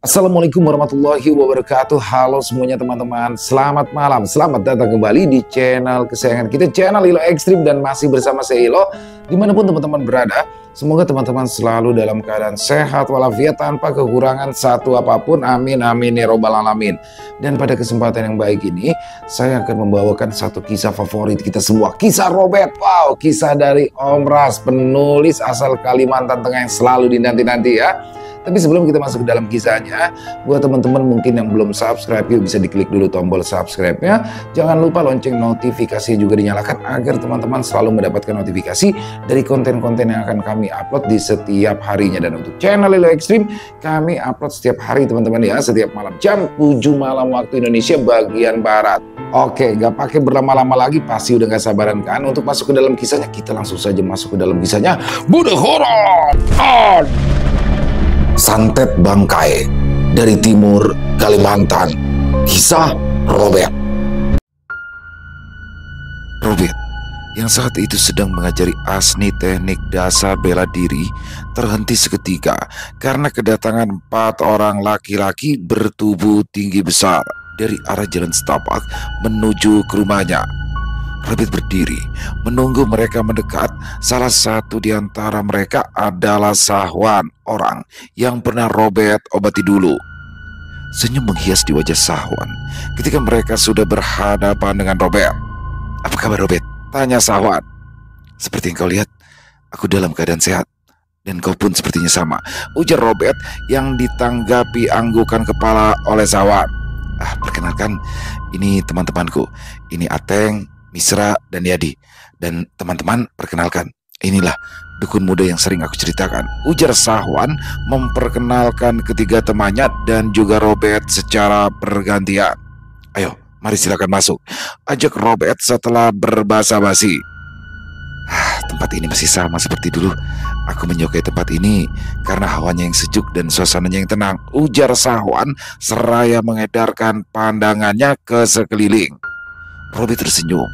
Assalamualaikum warahmatullahi wabarakatuh. Halo semuanya teman-teman, selamat malam. Selamat datang kembali di channel kesayangan kita, channel Ilo Ekstrim. Dan masih bersama saya Ilo, dimanapun teman-teman berada. Semoga teman-teman selalu dalam keadaan sehat walafiat tanpa kekurangan satu apapun. Amin amin ya robbal alamin. Dan pada kesempatan yang baik ini, saya akan membawakan satu kisah favorit kita semua, kisah Robert. Wow, kisah dari Om Ras, penulis asal Kalimantan Tengah yang selalu dinanti-nanti ya. Tapi sebelum kita masuk ke dalam kisahnya, buat teman-teman mungkin yang belum subscribe, yuk bisa diklik dulu tombol subscribe-nya. Jangan lupa lonceng notifikasi juga dinyalakan agar teman-teman selalu mendapatkan notifikasi dari konten-konten yang akan kami upload di setiap harinya. Dan untuk channel Ilo Ekstrim, kami upload setiap hari teman-teman ya, setiap malam jam 7 malam waktu Indonesia bagian Barat. Oke, gak pakai berlama-lama lagi, pasti udah gak sabaran kan untuk masuk ke dalam kisahnya. Kita langsung saja masuk ke dalam kisahnya. Bude horor! Santet Bangkai dari timur Kalimantan. Kisah Robert. Robert yang saat itu sedang mengajari Asni teknik dasar bela diri terhenti seketika karena kedatangan 4 orang laki-laki bertubuh tinggi besar dari arah jalan setapak menuju ke rumahnya. Robert berdiri menunggu mereka mendekat. Salah satu di antara mereka adalah Sahwan, orang yang pernah Robert obati dulu. Senyum menghias di wajah Sahwan ketika mereka sudah berhadapan dengan Robert. "Apa kabar Robert?" tanya Sahwan. "Seperti yang kau lihat, aku dalam keadaan sehat. Dan kau pun sepertinya sama," ujar Robert yang ditanggapi anggukan kepala oleh Sahwan. "Perkenalkan, ini teman-temanku. Ini Ateng, Misra, dan Yadi. Dan teman-teman, perkenalkan, inilah dukun muda yang sering aku ceritakan," ujar Sahwan memperkenalkan ketiga temannya dan juga Robert secara bergantian. "Ayo, mari silakan masuk," ajak Robert setelah berbasa-basi. "Tempat ini masih sama seperti dulu. Aku menyukai tempat ini karena hawanya yang sejuk dan suasananya yang tenang," ujar Sahwan seraya mengedarkan pandangannya ke sekeliling. Robert tersenyum.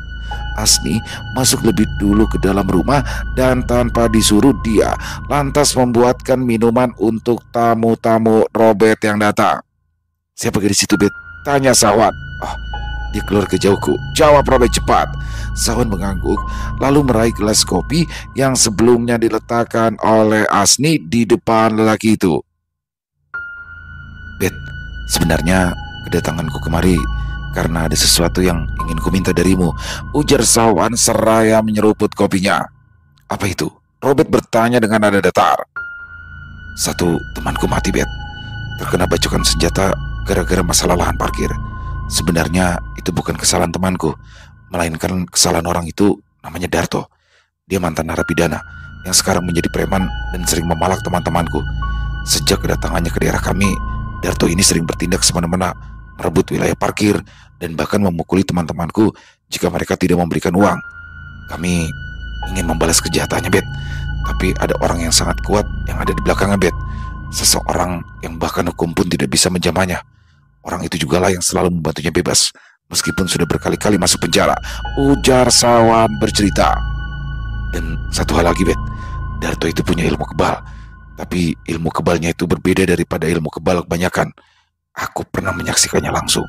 Asni masuk lebih dulu ke dalam rumah dan tanpa disuruh dia lantas membuatkan minuman untuk tamu-tamu Robert yang datang. "Siapa gadis itu, Bet?" tanya Sahwan. Dia keluar ke jauhku," jawab Robert cepat. Sahwan mengangguk lalu meraih gelas kopi yang sebelumnya diletakkan oleh Asni di depan lelaki itu. "Bet, sebenarnya kedatanganku kemari karena ada sesuatu yang ingin ku minta darimu," ujar Sahwan seraya menyeruput kopinya. "Apa itu?" Robert bertanya dengan nada datar. "Satu temanku mati, Bet. Terkena bacokan senjata gara-gara masalah lahan parkir. Sebenarnya itu bukan kesalahan temanku, melainkan kesalahan orang itu. Namanya Darto. Dia mantan narapidana yang sekarang menjadi preman dan sering memalak teman-temanku. Sejak kedatangannya ke daerah kami, Darto ini sering bertindak semena-mena, merebut wilayah parkir, dan bahkan memukuli teman-temanku jika mereka tidak memberikan uang. Kami ingin membalas kejahatannya, Bet. Tapi ada orang yang sangat kuat yang ada di belakangnya, Bet. Seseorang yang bahkan hukum pun tidak bisa menjamahnya. Orang itu jugalah yang selalu membantunya bebas, meskipun sudah berkali-kali masuk penjara," ujar Sahwan bercerita. "Dan satu hal lagi, Bet. Darto itu punya ilmu kebal. Tapi ilmu kebalnya itu berbeda daripada ilmu kebal kebanyakan. Aku pernah menyaksikannya langsung.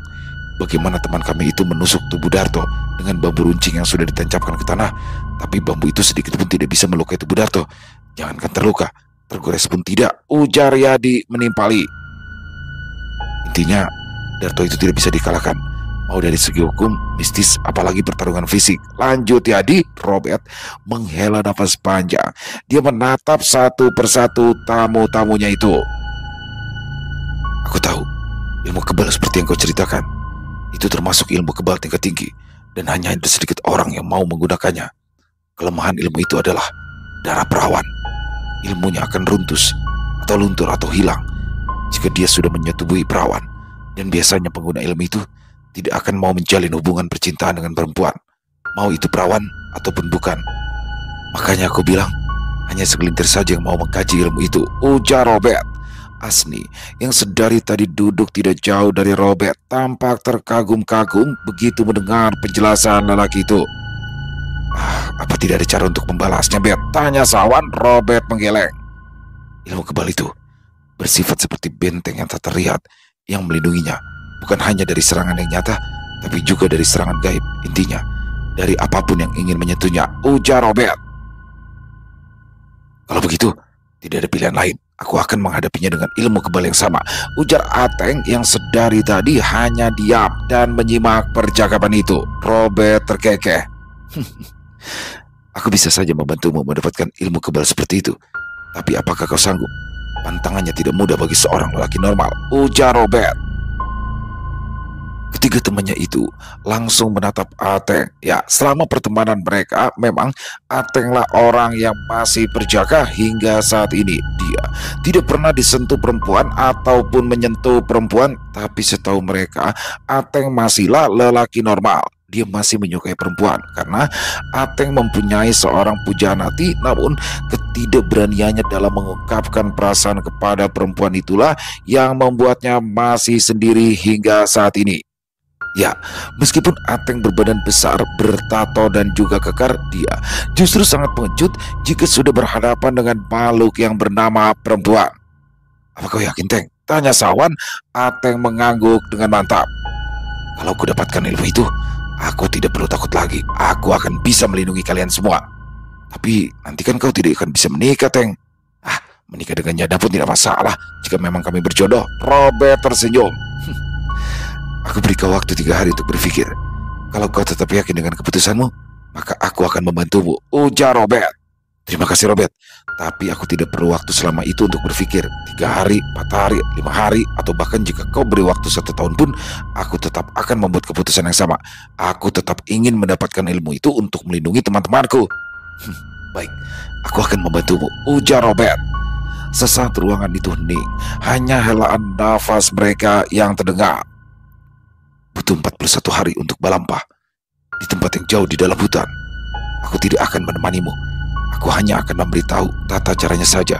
Bagaimana teman kami itu menusuk tubuh Darto dengan bambu runcing yang sudah ditancapkan ke tanah. Tapi bambu itu sedikit pun tidak bisa melukai tubuh Darto. Jangankan terluka, tergores pun tidak," ujar Yadi menimpali. "Intinya, Darto itu tidak bisa dikalahkan, mau dari segi hukum, mistis, apalagi pertarungan fisik," lanjut Yadi. Robert menghela nafas panjang. Dia menatap satu persatu tamu-tamunya itu. "Aku tahu ilmu kebal seperti yang kau ceritakan itu termasuk ilmu kebal tingkat tinggi, dan hanya ada sedikit orang yang mau menggunakannya. Kelemahan ilmu itu adalah darah perawan. Ilmunya akan runtuh atau luntur atau hilang jika dia sudah menyetubuhi perawan. Dan biasanya pengguna ilmu itu tidak akan mau menjalin hubungan percintaan dengan perempuan, mau itu perawan ataupun bukan. Makanya aku bilang, hanya segelintir saja yang mau mengkaji ilmu itu," ujar Robert. Asni yang sedari tadi duduk tidak jauh dari Robert tampak terkagum-kagum begitu mendengar penjelasan lelaki itu. "Apa tidak ada cara untuk membalasnya, Bet?" tanya Sahwan. Robert menggeleng. "Ilmu kebal itu bersifat seperti benteng yang tak terlihat yang melindunginya, bukan hanya dari serangan yang nyata, tapi juga dari serangan gaib. Intinya, dari apapun yang ingin menyentuhnya, ujar Robert. Kalau begitu, tidak ada pilihan lain. Aku akan menghadapinya dengan ilmu kebal yang sama, ujar Ateng yang sedari tadi hanya diam dan menyimak percakapan itu. Robert terkekeh. Aku bisa saja membantumu mendapatkan ilmu kebal seperti itu. Tapi apakah kau sanggup? Pantangannya tidak mudah bagi seorang lelaki normal, ujar Robert. Ketiga temannya itu langsung menatap Ateng. Ya, selama pertemanan mereka memang Atenglah orang yang masih berjaga hingga saat ini. Dia tidak pernah disentuh perempuan ataupun menyentuh perempuan, tapi setahu mereka Ateng masihlah lelaki normal. Dia masih menyukai perempuan karena Ateng mempunyai seorang pujaan hati, namun ketidakberaniannya dalam mengungkapkan perasaan kepada perempuan itulah yang membuatnya masih sendiri hingga saat ini. Ya, meskipun Ateng berbadan besar, bertato dan juga kekar, dia justru sangat pengecut jika sudah berhadapan dengan makhluk yang bernama perempuan. Apa kau yakin, Teng? Tanya Sawan. Ateng mengangguk dengan mantap. Kalau ku dapatkan ilmu itu, aku tidak perlu takut lagi. Aku akan bisa melindungi kalian semua. Tapi nanti kan kau tidak akan bisa menikah, Teng. Menikah dengannya pun tidak masalah jika memang kami berjodoh. Robert tersenyum. Aku beri kau waktu 3 hari untuk berpikir. Kalau kau tetap yakin dengan keputusanmu, maka aku akan membantumu, ujar Robert. Terima kasih, Robert. Tapi aku tidak perlu waktu selama itu untuk berpikir. 3 hari, 4 hari, 5 hari, atau bahkan jika kau beri waktu 1 tahun pun, aku tetap akan membuat keputusan yang sama. Aku tetap ingin mendapatkan ilmu itu untuk melindungi teman-temanku. Baik, aku akan membantumu, ujar Robert. Sesaat ruangan itu hening, hanya helaan nafas mereka yang terdengar. Butuh 41 hari untuk Balampah di tempat yang jauh di dalam hutan. Aku tidak akan menemanimu. Aku hanya akan memberitahu tata caranya saja.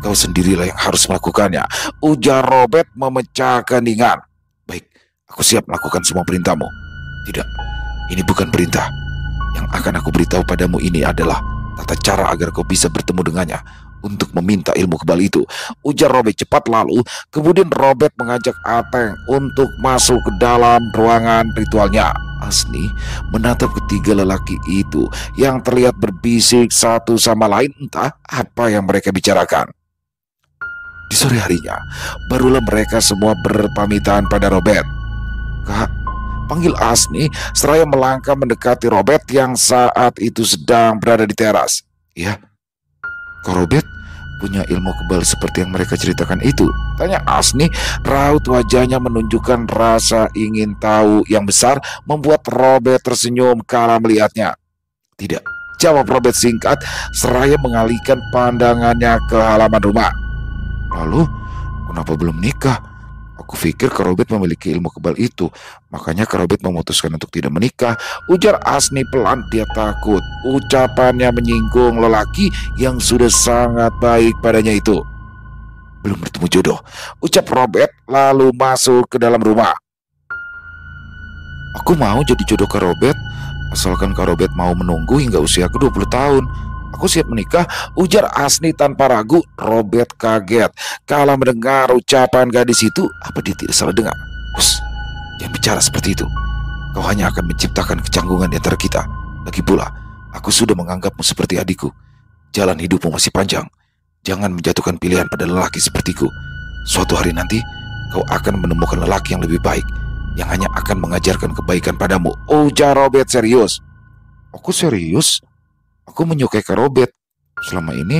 Kau sendirilah yang harus melakukannya, ujar Robert memecah keheningan. Baik, aku siap melakukan semua perintahmu. Tidak, ini bukan perintah. Yang akan aku beritahu padamu ini adalah tata cara agar kau bisa bertemu dengannya untuk meminta ilmu kebal itu, ujar Robert cepat. Lalu kemudian Robert mengajak Ateng untuk masuk ke dalam ruangan ritualnya. Asni menatap ketiga lelaki itu yang terlihat berbisik satu sama lain, entah apa yang mereka bicarakan. Di sore harinya, barulah mereka semua berpamitan pada Robert. Kak, panggil Asni seraya melangkah mendekati Robert yang saat itu sedang berada di teras. Ya, kau Robert punya ilmu kebal seperti yang mereka ceritakan itu? Tanya Asni. Raut wajahnya menunjukkan rasa ingin tahu yang besar, membuat Robert tersenyum kala melihatnya. Tidak, jawab Robert singkat seraya mengalihkan pandangannya ke halaman rumah. Lalu, kenapa belum nikah? Aku pikir Kak Robert memiliki ilmu kebal itu, makanya Kak Robert memutuskan untuk tidak menikah, ujar Asni pelan. Dia takut ucapannya menyinggung lelaki yang sudah sangat baik padanya itu. Belum bertemu jodoh, ucap Robert lalu masuk ke dalam rumah. Aku mau jadi jodoh Kak Robert, asalkan Kak Robert mau menunggu hingga usiaku 20 tahun. Aku siap menikah, ujar Asni tanpa ragu. Robert kaget kala mendengar ucapan gadis itu. Apa dia tidak salah dengar? Hus, jangan bicara seperti itu. Kau hanya akan menciptakan kecanggungan di antara kita. Lagi pula, aku sudah menganggapmu seperti adikku. Jalan hidupmu masih panjang. Jangan menjatuhkan pilihan pada lelaki sepertiku. Suatu hari nanti, kau akan menemukan lelaki yang lebih baik, yang hanya akan mengajarkan kebaikan padamu, ujar Robert serius. Aku serius? Aku menyukai Kak Robert. Selama ini,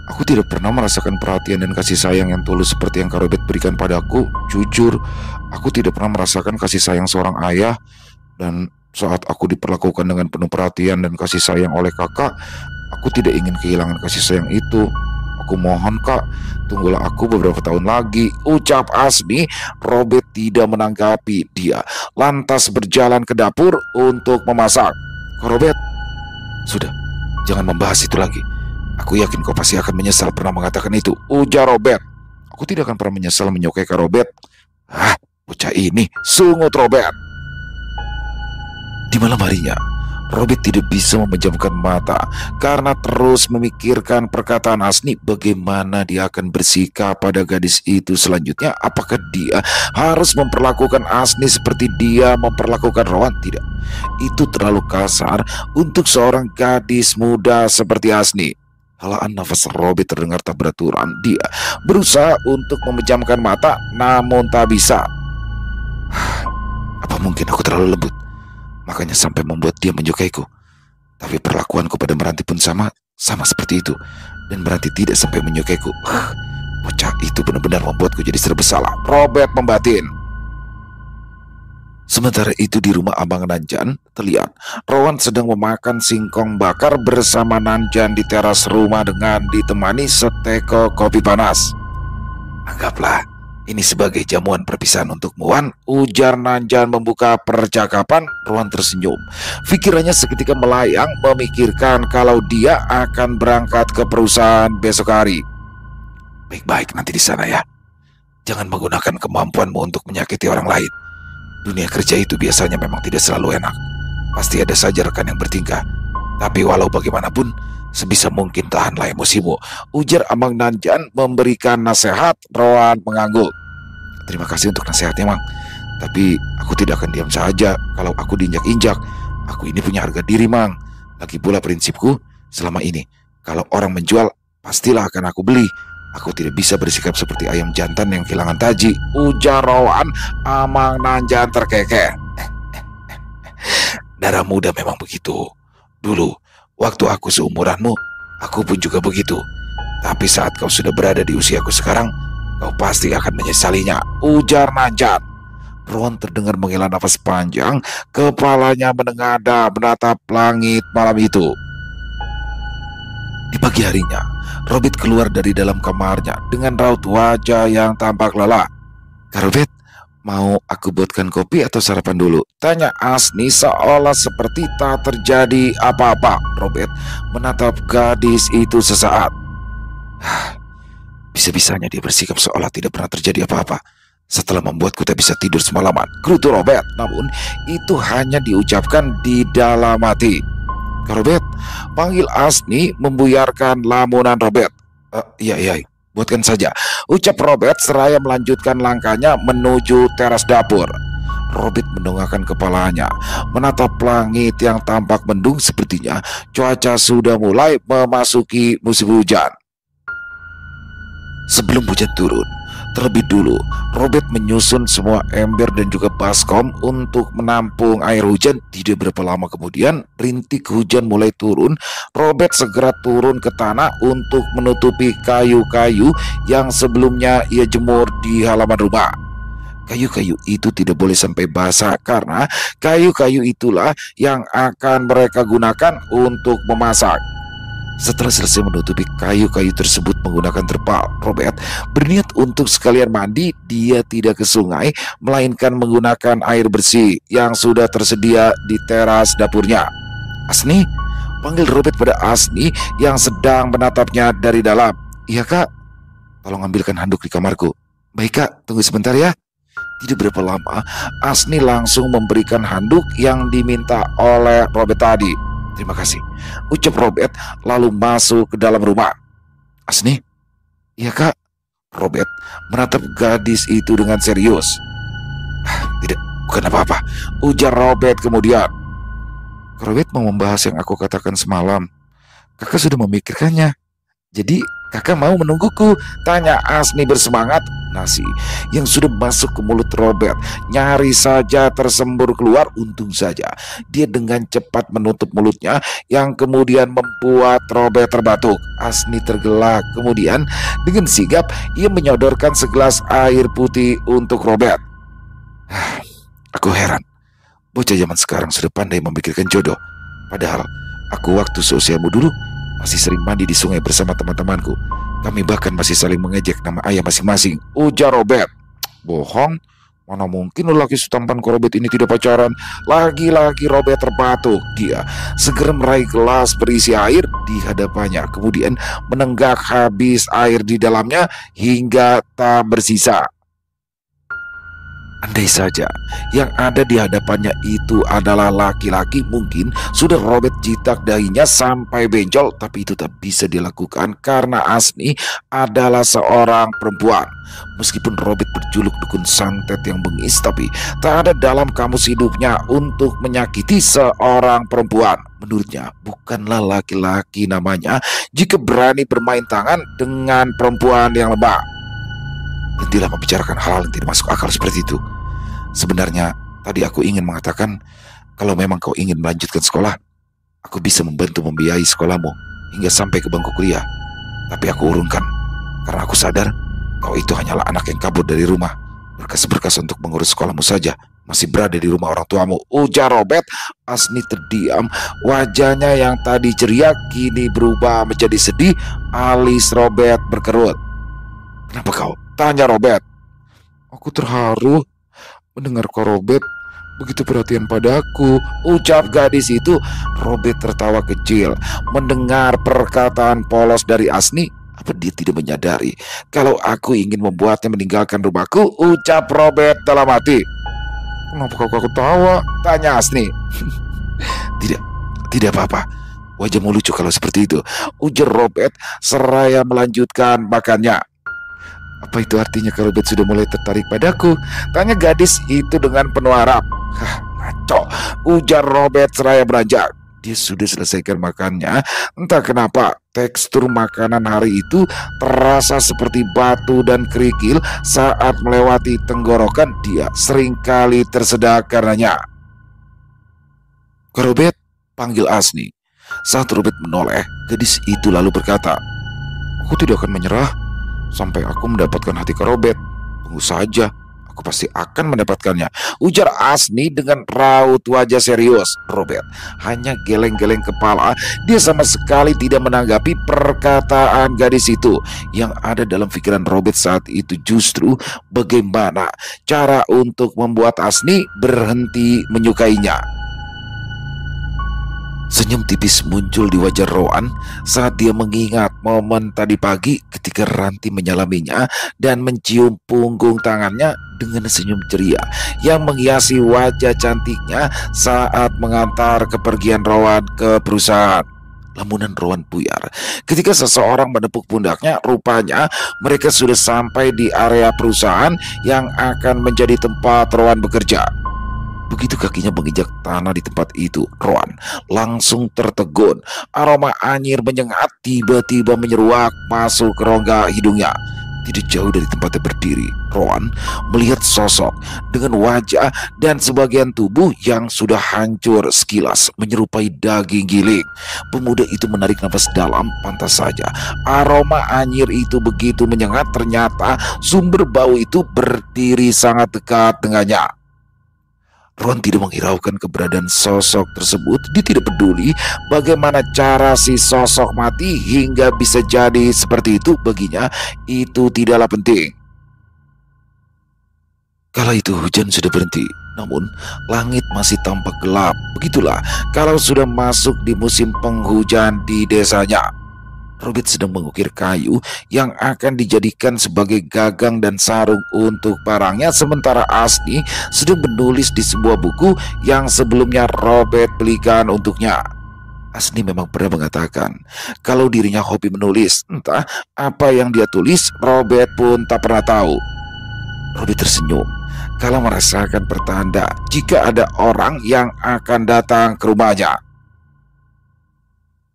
aku tidak pernah merasakan perhatian dan kasih sayang yang tulus seperti yang Kak Robert berikan padaku. Jujur, aku tidak pernah merasakan kasih sayang seorang ayah. Dan saat aku diperlakukan dengan penuh perhatian dan kasih sayang oleh kakak, aku tidak ingin kehilangan kasih sayang itu. Aku mohon Kak, tunggulah aku beberapa tahun lagi, ucap Asmi. Robert tidak menanggapi. Dia lantas berjalan ke dapur untuk memasak. Kak Robert, sudah, jangan membahas itu lagi. Aku yakin kau pasti akan menyesal pernah mengatakan itu, ujar Robert. Aku tidak akan pernah menyesal menyukai Kak Robert. Bocah ini, sungut Robert. Di malam harinya, Robert tidak bisa memejamkan mata karena terus memikirkan perkataan Asni. Bagaimana dia akan bersikap pada gadis itu selanjutnya? Apakah dia harus memperlakukan Asni seperti dia memperlakukan Rowan? Tidak, itu terlalu kasar untuk seorang gadis muda seperti Asni. Helaan nafas Robert terdengar tak beraturan. Dia berusaha untuk memejamkan mata, namun tak bisa. Apa mungkin aku terlalu lembut? Makanya sampai membuat dia menyukaiku. Tapi perlakuanku pada Meranti pun sama seperti itu. Dan Meranti tidak sampai menyukaiku. Bocah itu benar-benar membuatku jadi serba salah. Robert membatin. Sementara itu di rumah Abang Nanjan, terlihat Rowan sedang memakan singkong bakar bersama Nanjan di teras rumah dengan ditemani seteko kopi panas. Anggaplah ini sebagai jamuan perpisahan untukmu, Wan, ujar Nanjan membuka percakapan. Rowan tersenyum. Pikirannya seketika melayang memikirkan kalau dia akan berangkat ke perusahaan besok hari. Baik-baik nanti di sana ya. Jangan menggunakan kemampuanmu untuk menyakiti orang lain. Dunia kerja itu biasanya memang tidak selalu enak. Pasti ada saja rekan yang bertingkah. Tapi walau bagaimanapun, sebisa mungkin tahanlah emosimu, ujar Abang Nanjan memberikan nasihat. Rowan mengangguk. Terima kasih untuk nasihatnya, Mang. Tapi aku tidak akan diam saja kalau aku diinjak-injak. Aku ini punya harga diri, Mang. Lagi pula prinsipku selama ini, kalau orang menjual, pastilah akan aku beli. Aku tidak bisa bersikap seperti ayam jantan yang kehilangan taji, ujar Rowan. Abang Nanjan terkekeh. Darah muda memang begitu. Dulu, waktu aku seumuranmu, aku pun juga begitu. Tapi saat kau sudah berada di usiaku sekarang, kau pasti akan menyesalinya, ujar Nanjan. Rowan terdengar menghela nafas panjang, kepalanya menengadah menatap langit malam itu. Di pagi harinya, Robert keluar dari dalam kamarnya dengan raut wajah yang tampak lelah. Kak Robert, mau aku buatkan kopi atau sarapan dulu? Tanya Asni seolah seperti tak terjadi apa-apa. Robert menatap gadis itu sesaat. Bisa-bisanya dia bersikap seolah tidak pernah terjadi apa-apa setelah membuatku tak bisa tidur semalaman, gerutu Robert. Namun itu hanya diucapkan di dalam hati. Kak Robert, panggil Asni membuyarkan lamunan Robert. Iya, buatkan saja, ucap Robert seraya melanjutkan langkahnya menuju teras dapur. Robert mendongakkan kepalanya, menatap langit yang tampak mendung. Sepertinya cuaca sudah mulai memasuki musim hujan. Sebelum hujan turun, terlebih dulu Robert menyusun semua ember dan juga baskom untuk menampung air hujan. Tidak berapa lama kemudian, rintik hujan mulai turun. Robert segera turun ke tanah untuk menutupi kayu-kayu yang sebelumnya ia jemur di halaman rumah. Kayu-kayu itu tidak boleh sampai basah karena kayu-kayu itulah yang akan mereka gunakan untuk memasak. Setelah selesai menutupi kayu-kayu tersebut menggunakan terpal, Robert berniat untuk sekalian mandi. Dia tidak ke sungai, melainkan menggunakan air bersih yang sudah tersedia di teras dapurnya. Asni, panggil Robert pada Asni yang sedang menatapnya dari dalam. Iya kak, tolong ambilkan handuk di kamarku. Baik kak, tunggu sebentar ya. Tidak berapa lama, Asni langsung memberikan handuk yang diminta oleh Robert tadi. Terima kasih, ucap Robert lalu masuk ke dalam rumah. Asni? Iya kak. Robert menatap gadis itu dengan serius. Tidak, bukan apa-apa, ujar Robert kemudian. Robert mau membahas yang aku katakan semalam. Kakak sudah memikirkannya. Jadi kakak mau menungguku? Tanya Asni bersemangat. Nasi yang sudah masuk ke mulut Robert nyaris saja tersembur keluar. Untung saja dia dengan cepat menutup mulutnya, yang kemudian membuat Robert terbatuk. Asni tergelak. Kemudian dengan sigap ia menyodorkan segelas air putih untuk Robert. Aku heran, bocah zaman sekarang sudah pandai memikirkan jodoh. Padahal aku waktu seusiamu dulu masih sering mandi di sungai bersama teman-temanku. Kami bahkan masih saling mengejek nama ayah masing-masing, ujar Robert. Bohong, mana mungkin lelaki setampan Robert ini tidak pacaran. Lagi-lagi Robert terbatuk. Dia segera meraih gelas berisi air di hadapannya, kemudian menenggak habis air di dalamnya hingga tak bersisa. Andai saja yang ada di hadapannya itu adalah laki-laki, mungkin sudah Robert jitak dahinya sampai benjol, tapi itu tak bisa dilakukan karena Asni adalah seorang perempuan. Meskipun Robert berjuluk dukun santet yang bengis, tapi tak ada dalam kamus hidupnya untuk menyakiti seorang perempuan. Menurutnya, bukanlah laki-laki namanya jika berani bermain tangan dengan perempuan yang lemah. Berhentilah membicarakan hal-hal yang tidak masuk akal seperti itu. Sebenarnya tadi aku ingin mengatakan, kalau memang kau ingin melanjutkan sekolah, aku bisa membantu membiayai sekolahmu hingga sampai ke bangku kuliah. Tapi aku urungkan, karena aku sadar kau itu hanyalah anak yang kabur dari rumah, berkas-berkas untuk mengurus sekolahmu saja masih berada di rumah orang tuamu, ujar Robert. Asni terdiam, wajahnya yang tadi ceria kini berubah menjadi sedih. Alis Robert berkerut. Kenapa kau? Tanya Robert. Aku terharu mendengar kau Robert begitu perhatian padaku, ucap gadis itu. Robert tertawa kecil mendengar perkataan polos dari Asni. Apa dia tidak menyadari kalau aku ingin membuatnya meninggalkan rumahku, ucap Robert dalam hati. Kenapa kau tawa? Tanya Asni. Tidak apa-apa. Wajahmu lucu kalau seperti itu, ujar Robert seraya melanjutkan makannya. Apa itu artinya kalau Robert sudah mulai tertarik padaku? Tanya gadis itu dengan penuh harap. Hah, ngaco, ujar Robert seraya beranjak. Dia sudah selesaikan makannya. Entah kenapa tekstur makanan hari itu terasa seperti batu dan kerikil saat melewati tenggorokan. Dia seringkali tersedak karenanya. Kak Robert, panggil Asni. Saat Robert menoleh, gadis itu lalu berkata, aku tidak akan menyerah sampai aku mendapatkan hati Kak Robert. Tunggu saja, aku pasti akan mendapatkannya, ujar Asni dengan raut wajah serius. Robert hanya geleng-geleng kepala. Dia sama sekali tidak menanggapi perkataan gadis itu. Yang ada dalam pikiran Robert saat itu justru bagaimana cara untuk membuat Asni berhenti menyukainya. Senyum tipis muncul di wajah Rowan saat dia mengingat momen tadi pagi ketika Ranti menyalaminya dan mencium punggung tangannya dengan senyum ceria yang menghiasi wajah cantiknya saat mengantar kepergian Rowan ke perusahaan. Lamunan Rowan buyar ketika seseorang menepuk pundaknya. Rupanya mereka sudah sampai di area perusahaan yang akan menjadi tempat Rowan bekerja. Begitu kakinya menginjak tanah di tempat itu, Rowan langsung tertegun. Aroma anyir menyengat tiba-tiba menyeruak masuk ke rongga hidungnya. Tidak jauh dari tempatnya berdiri, Rowan melihat sosok dengan wajah dan sebagian tubuh yang sudah hancur sekilas menyerupai daging giling. Pemuda itu menarik nafas dalam. Pantas saja aroma anyir itu begitu menyengat. Ternyata sumber bau itu berdiri sangat dekat dengannya. Ron tidak menghiraukan keberadaan sosok tersebut. Dia tidak peduli bagaimana cara si sosok mati hingga bisa jadi seperti itu. Baginya itu tidaklah penting. Kala itu hujan sudah berhenti, namun langit masih tampak gelap. Begitulah kalau sudah masuk di musim penghujan di desanya. Robert sedang mengukir kayu yang akan dijadikan sebagai gagang dan sarung untuk barangnya, sementara Asni sedang menulis di sebuah buku yang sebelumnya Robert belikan untuknya. Asni memang pernah mengatakan kalau dirinya hobi menulis. Entah apa yang dia tulis, Robert pun tak pernah tahu. Robert tersenyum kalau merasakan pertanda jika ada orang yang akan datang ke rumahnya.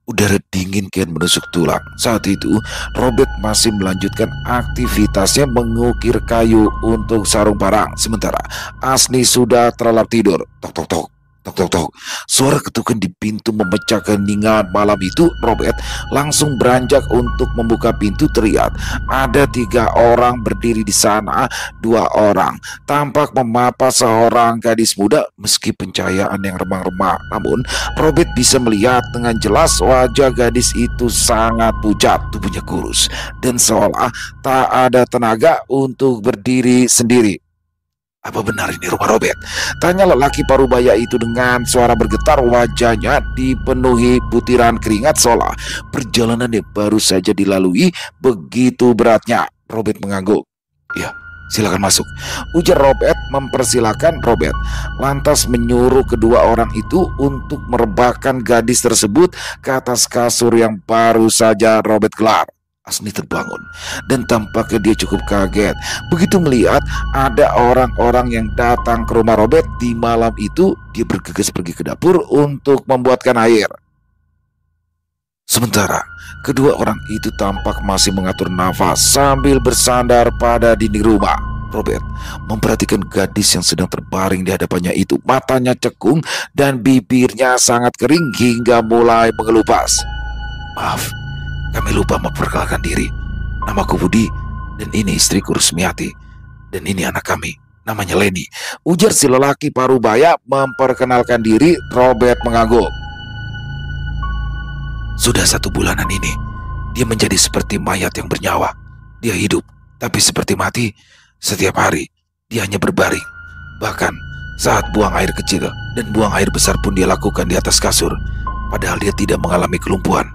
Udara dingin kian menusuk tulang. Saat itu, Robert masih melanjutkan aktivitasnya mengukir kayu untuk sarung barang. Sementara Asni sudah terlelap tidur. Tok tok tok. Tok tok tok. Suara ketukan di pintu memecah keheningan malam itu. Robert langsung beranjak untuk membuka pintu. Terlihat ada 3 orang berdiri di sana. 2 orang tampak memapa seorang gadis muda. Meski pencahayaan yang remang-remang, namun Robert bisa melihat dengan jelas wajah gadis itu sangat pucat. Tubuhnya kurus dan seolah tak ada tenaga untuk berdiri sendiri. Apa benar ini rumah Robert? Tanya lelaki parubaya itu dengan suara bergetar. Wajahnya dipenuhi butiran keringat seolah perjalanan yang baru saja dilalui begitu beratnya. Robert mengangguk. Ya, Silakan masuk, ujar Robert mempersilahkan Robert. Lantas menyuruh kedua orang itu untuk merebahkan gadis tersebut ke atas kasur yang baru saja Robert gelar. Asni terbangun dan tampaknya dia cukup kaget begitu melihat ada orang-orang yang datang ke rumah Robert di malam itu. Dia bergegas pergi ke dapur untuk membuatkan air. Sementara kedua orang itu tampak masih mengatur nafas sambil bersandar pada dinding rumah. Robert memperhatikan gadis yang sedang terbaring di hadapannya itu. Matanya cekung dan bibirnya sangat kering hingga mulai mengelupas. Maaf, kami lupa memperkenalkan diri. Namaku Budi dan ini istriku Rusmiati. Dan ini anak kami, namanya Leni, ujar si lelaki parubaya memperkenalkan diri. Robert mengangguk. Sudah 1 bulanan ini, dia menjadi seperti mayat yang bernyawa. Dia hidup, tapi seperti mati. Setiap hari, dia hanya berbaring. Bahkan saat buang air kecil dan buang air besar pun dia lakukan di atas kasur. Padahal dia tidak mengalami kelumpuhan.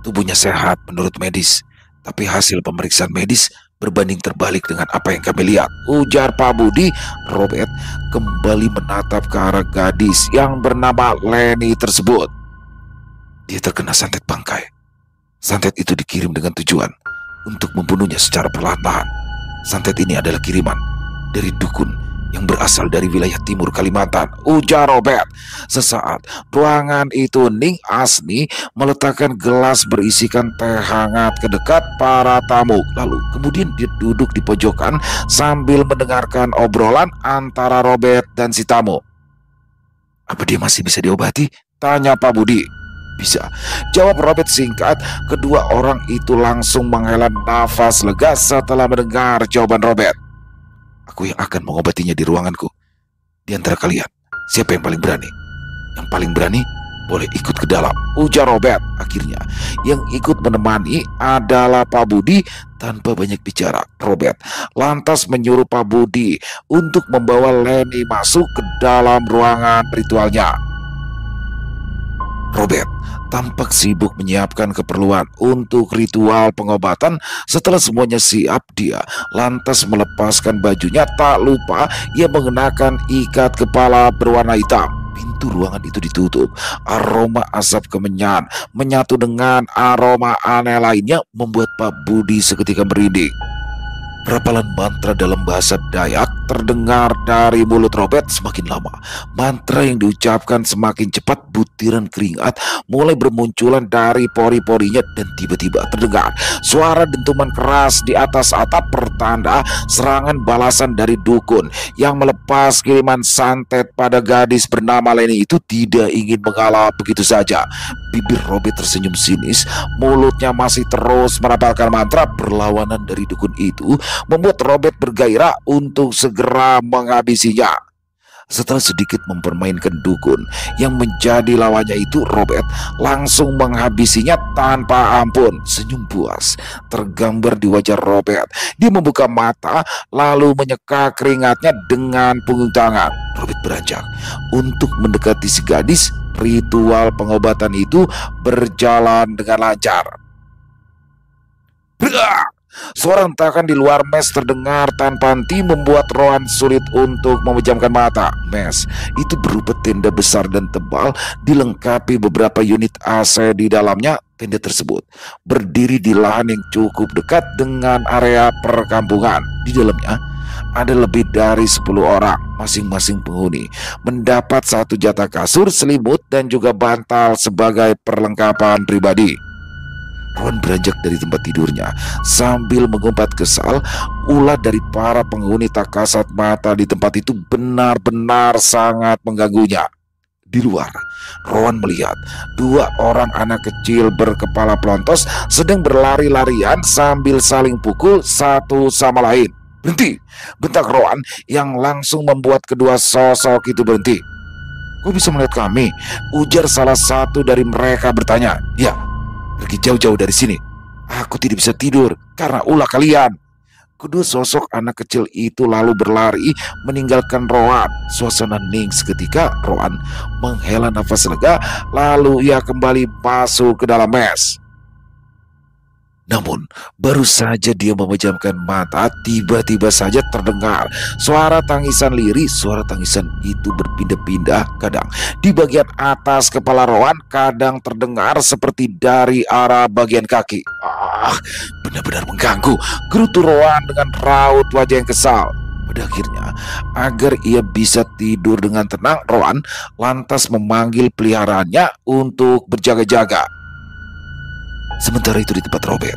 Tubuhnya sehat menurut medis. Tapi hasil pemeriksaan medis berbanding terbalik dengan apa yang kami lihat, ujar Pak Budi. Robert kembali menatap ke arah gadis yang bernama Leni tersebut. Dia terkena santet bangkai. Santet itu dikirim dengan tujuan untuk membunuhnya secara perlahan-lahan. Santet ini adalah kiriman dari dukun yang berasal dari wilayah timur Kalimantan, ujar Robert. Sesaat ruangan itu hening. Asni meletakkan gelas berisikan teh hangat ke dekat para tamu. Lalu kemudian dia duduk di pojokan sambil mendengarkan obrolan antara Robert dan si tamu. Apa dia masih bisa diobati? Tanya Pak Budi. Bisa, jawab Robert singkat. Kedua orang itu langsung menghela nafas lega setelah mendengar jawaban Robert. Aku yang akan mengobatinya di ruanganku. Di antara kalian, siapa yang paling berani? Yang paling berani boleh ikut ke dalam, ujar Robert. Akhirnya yang ikut menemani adalah Pak Budi. Tanpa banyak bicara, Robert lantas menyuruh Pak Budi untuk membawa Leni masuk ke dalam ruangan ritualnya. Robert tampak sibuk menyiapkan keperluan untuk ritual pengobatan. Setelah semuanya siap, dia lantas melepaskan bajunya. Tak lupa ia mengenakan ikat kepala berwarna hitam. Pintu ruangan itu ditutup. Aroma asap kemenyan menyatu dengan aroma aneh lainnya membuat Pak Budi seketika merinding. Rapalan mantra dalam bahasa Dayak terdengar dari mulut Robert. Semakin lama mantra yang diucapkan semakin cepat. Butiran keringat mulai bermunculan dari pori-porinya dan tiba-tiba terdengar suara dentuman keras di atas atap, pertanda serangan balasan dari dukun yang melepas kiriman santet pada gadis bernama Leni itu tidak ingin mengalah begitu saja. Bibir Robert tersenyum sinis, mulutnya masih terus merapalkan mantra. Perlawanan dari dukun itu membuat Robert bergairah untuk segera menghabisinya. Setelah sedikit mempermainkan dukun yang menjadi lawannya itu, Robert langsung menghabisinya tanpa ampun. Senyum puas tergambar di wajah Robert. Dia membuka mata lalu menyeka keringatnya dengan punggung tangan. Robert beranjak untuk mendekati si gadis. Ritual pengobatan itu berjalan dengan lancar. Suara hentakan di luar mes terdengar tanpa henti membuat Rohan sulit untuk memejamkan mata. Mes itu berupa tenda besar dan tebal, dilengkapi beberapa unit AC di dalamnya. Tenda tersebut berdiri di lahan yang cukup dekat dengan area perkampungan. Di dalamnya ada lebih dari 10 orang. Masing-masing penghuni mendapat 1 jatah kasur, selimut, dan juga bantal sebagai perlengkapan pribadi. Ron beranjak dari tempat tidurnya sambil mengumpat kesal. Ulah dari para penghuni tak kasat mata di tempat itu benar-benar sangat mengganggunya. Di luar, Ron melihat 2 orang anak kecil berkepala pelontos sedang berlari-larian sambil saling pukul satu sama lain. Berhenti, bentak Ron yang langsung membuat kedua sosok itu berhenti. Kau bisa melihat kami? Ujar salah satu dari mereka bertanya. Ya, pergi jauh-jauh dari sini. Aku tidak bisa tidur karena ulah kalian. Kedua sosok anak kecil itu lalu berlari meninggalkan Rohan. Suasana hening seketika. Rohan menghela nafas lega, lalu ia kembali masuk ke dalam mes. Namun, baru saja dia memejamkan mata, tiba-tiba saja terdengar suara tangisan lirih. Suara tangisan itu berpindah-pindah, kadang di bagian atas kepala Rowan, kadang terdengar seperti dari arah bagian kaki. Benar-benar mengganggu, gerutu Rowan dengan raut wajah yang kesal. Pada akhirnya, agar ia bisa tidur dengan tenang, Rowan lantas memanggil peliharaannya untuk berjaga-jaga. Sementara itu di tempat Robert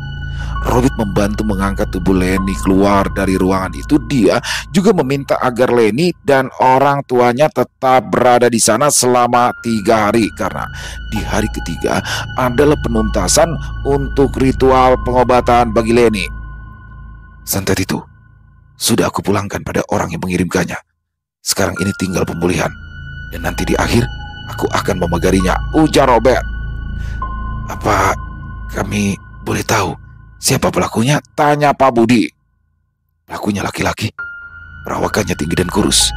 membantu mengangkat tubuh Lenny keluar dari ruangan itu. Dia juga meminta agar Lenny dan orang tuanya tetap berada di sana selama 3 hari, karena di hari ketiga adalah penuntasan untuk ritual pengobatan bagi Lenny. Santet itu sudah aku pulangkan pada orang yang mengirimkannya. Sekarang ini tinggal pemulihan, dan nanti di akhir aku akan memegarinya, ujar Robert. Apa kami boleh tahu siapa pelakunya? Tanya Pak Budi. Pelakunya laki-laki, perawakannya tinggi dan kurus,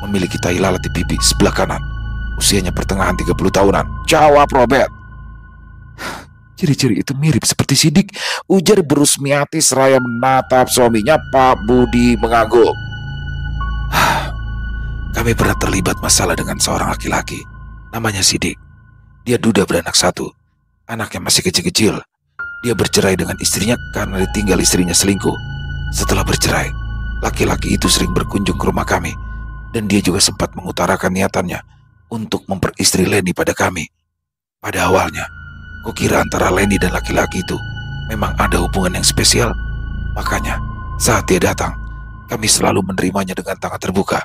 memiliki tai lalat di pipi sebelah kanan, usianya pertengahan 30 tahunan, jawab Robert. Ciri-ciri itu mirip seperti Sidik, ujar Rusmiati seraya menatap suaminya. Pak Budi mengangguk. Kami pernah terlibat masalah dengan seorang laki-laki, namanya Sidik. Dia duda beranak 1. Anaknya masih kecil-kecil. Dia bercerai dengan istrinya karena ditinggal istrinya selingkuh. Setelah bercerai, laki-laki itu sering berkunjung ke rumah kami, dan dia juga sempat mengutarakan niatannya untuk memperistri Lenny pada kami. Pada awalnya, kukira antara Lenny dan laki-laki itu memang ada hubungan yang spesial. Makanya, saat dia datang, kami selalu menerimanya dengan tangan terbuka.